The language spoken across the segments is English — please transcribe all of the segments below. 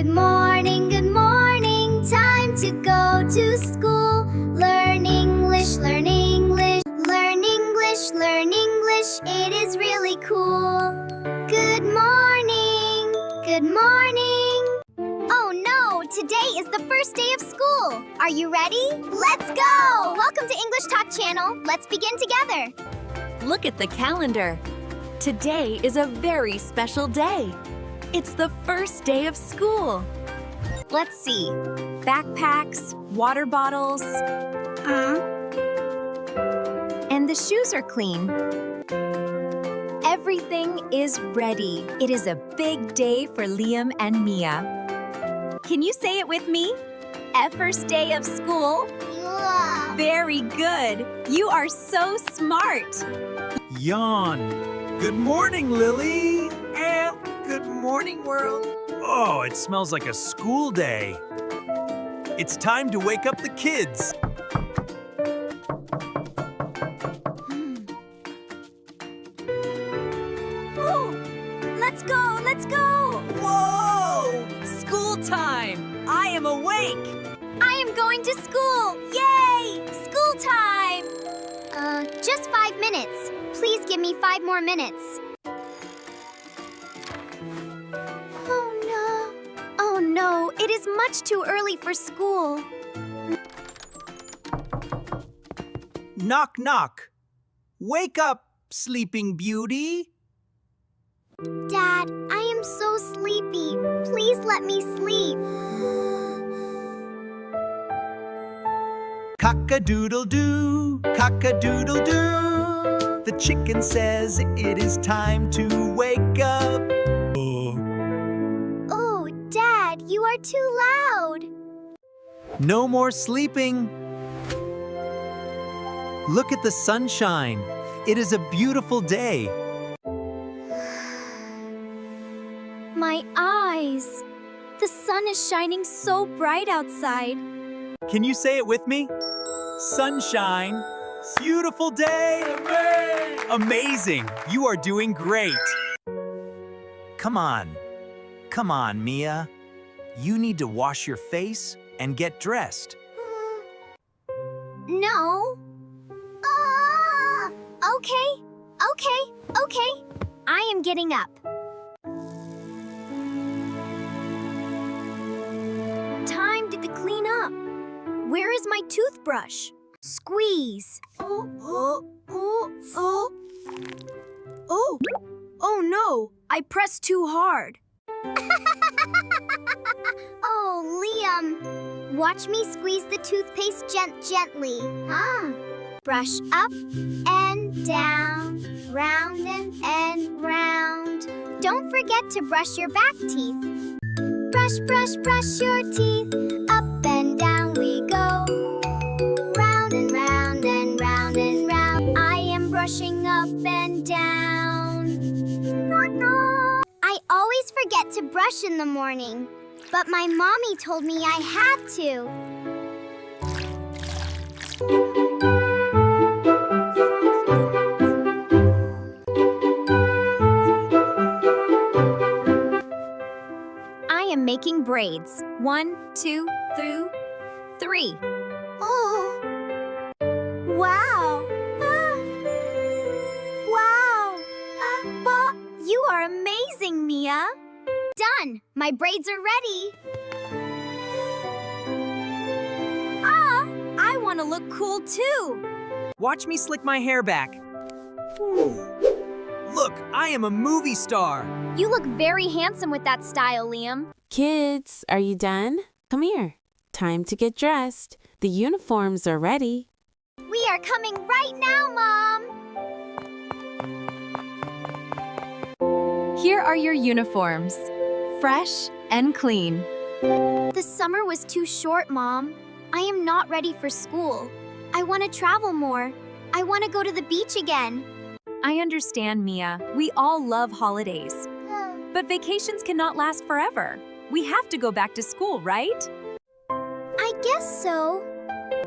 good morning, time to go to school. Learn English, learn English, learn English, learn English, it is really cool. Good morning, good morning. Oh no, today is the first day of school. Are you ready? Let's go! Welcome to English Talk Channel. Let's begin together. Look at the calendar. Today is a very special day. It's the first day of school. Let's see. Backpacks, water bottles. And the shoes are clean. Everything is ready. It is a big day for Liam and Mia. Can you say it with me? First day of school. Yeah. Very good. You are so smart. Yawn. Good morning, Lily. And good morning, world. Oh, it smells like a school day. It's time to wake up the kids. Oh, let's go, let's go. Whoa! School time. I am awake. I am going to school. Yay! School time. Just 5 minutes. Please give me 5 more minutes. Oh no, it is much too early for school. Knock, knock. Wake up, Sleeping Beauty. Dad, I am so sleepy. Please let me sleep. Cock-a-doodle-doo, cock-a-doodle-doo. The chicken says it is time to wake up. Oh, Dad, you are too loud. No more sleeping. Look at the sunshine. It is a beautiful day. My eyes. The sun is shining so bright outside. Can you say it with me? Sunshine. Beautiful day. Amazing. You are doing great. Come on. Come on, Mia. You need to wash your face and get dressed. No. Okay. I am getting up. Time to clean up. Where is my toothbrush? Squeeze. Oh no, I pressed too hard. Oh, Liam. Watch me squeeze the toothpaste gently. Brush up and down, round and round. Don't forget to brush your back teeth. Brush, brush, brush your teeth. Up and down we go. Round and round and round and round. I am brushing up and down. I always forget to brush in the morning, but my mommy told me I had to. I am making braids. 1, 2, 3. Oh. Wow! Wow! You are amazing, Mia! Done! My braids are ready. I want to look cool too! Watch me slick my hair back. Look, I am a movie star. You look very handsome with that style, Liam. Kids, are you done? Come here. Time to get dressed. The uniforms are ready. We are coming right now, Mom. Here are your uniforms. Fresh and clean. The summer was too short, Mom. I am not ready for school. I want to travel more. I want to go to the beach again. I understand, Mia. We all love holidays. But vacations cannot last forever. We have to go back to school, right? I guess so.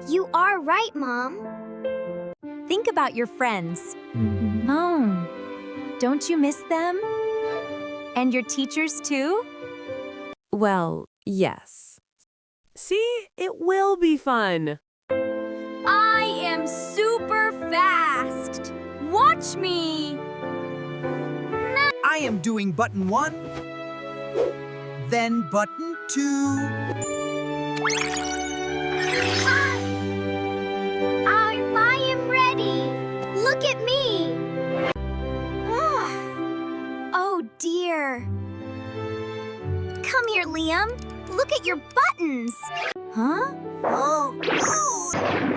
You are right, Mom. Think about your friends. Oh, don't you miss them? And your teachers too? Well, yes. See, it will be fun. I am super fast. Watch me. I am doing button 1, then button 2. I am ready. Look at me. Oh dear. Come here, Liam. Look at your buttons. Huh?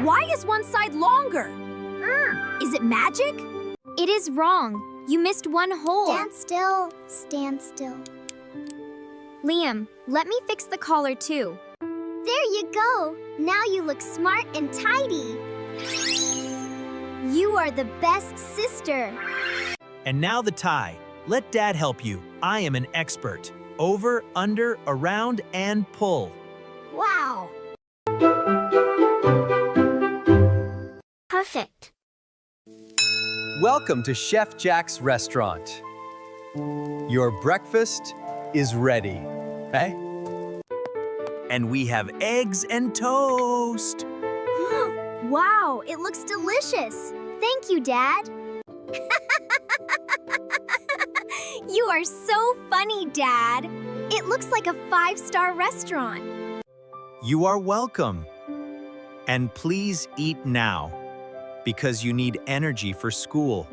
Why is one side longer? Is it magic? It is wrong. You missed one hole. Stand still. Stand still. Liam, let me fix the collar too. There you go. Now you look smart and tidy. You are the best sister. And now the tie. Let Dad help you. I am an expert. Over, under, around, and pull. Wow. Perfect. Welcome to Chef Jack's restaurant. Your breakfast is ready. Okay? And we have eggs and toast. Wow, it looks delicious. Thank you, Dad. You are so funny, Dad. It looks like a 5-star restaurant. You are welcome. And please eat now, because you need energy for school.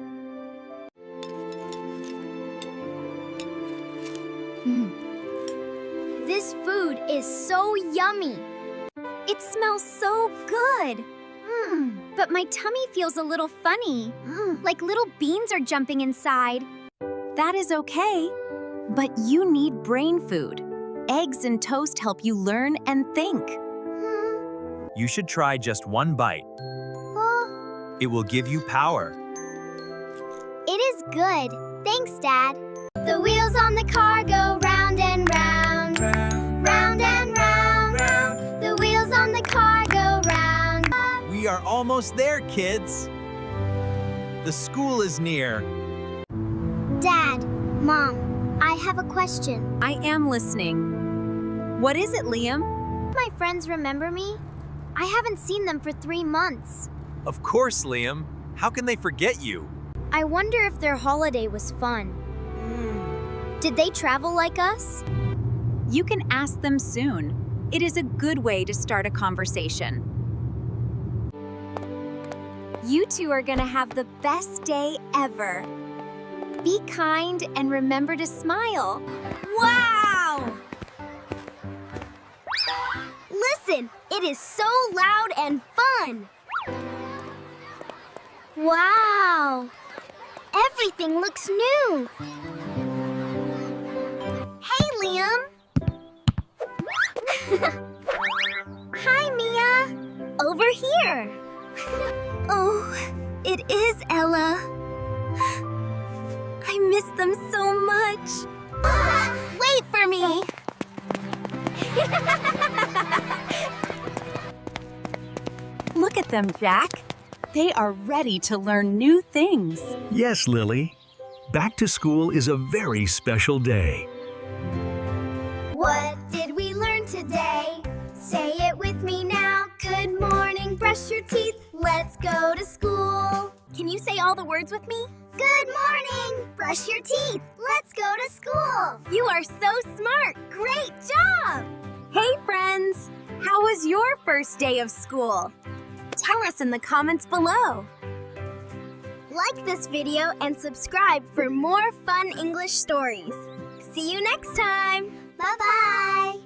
This food is so yummy. It smells so good. But my tummy feels a little funny, like little beans are jumping inside. That is okay. But you need brain food. Eggs and toast help you learn and think. You should try just one bite. It will give you power. It is good. Thanks, Dad. The wheels on the car go round and round. Round and round. The wheels on the car go round. We are almost there, kids. The school is near. Dad, Mom, I have a question. I am listening. What is it, Liam? My friends remember me? I haven't seen them for 3 months. Of course, Liam. How can they forget you? I wonder if their holiday was fun. Did they travel like us? You can ask them soon. It is a good way to start a conversation. You two are gonna have the best day ever. Be kind and remember to smile. Wow! Listen, it is so loud and fun. Wow! Everything looks new. Hey, Liam. Hi, Mia. Over here. Oh, it is Ella. I miss them so much. Wait for me. Look at them, Jack. They are ready to learn new things. Yes, Lily. Back to school is a very special day. What did we learn today? Say it with me now. Good morning, brush your teeth. Let's go to school. Can you say all the words with me? Good morning, brush your teeth. Let's go to school. You are so smart. Great job. Hey, friends! How was your first day of school? Tell us in the comments below. Like this video and subscribe for more fun English stories. See you next time. Bye-bye.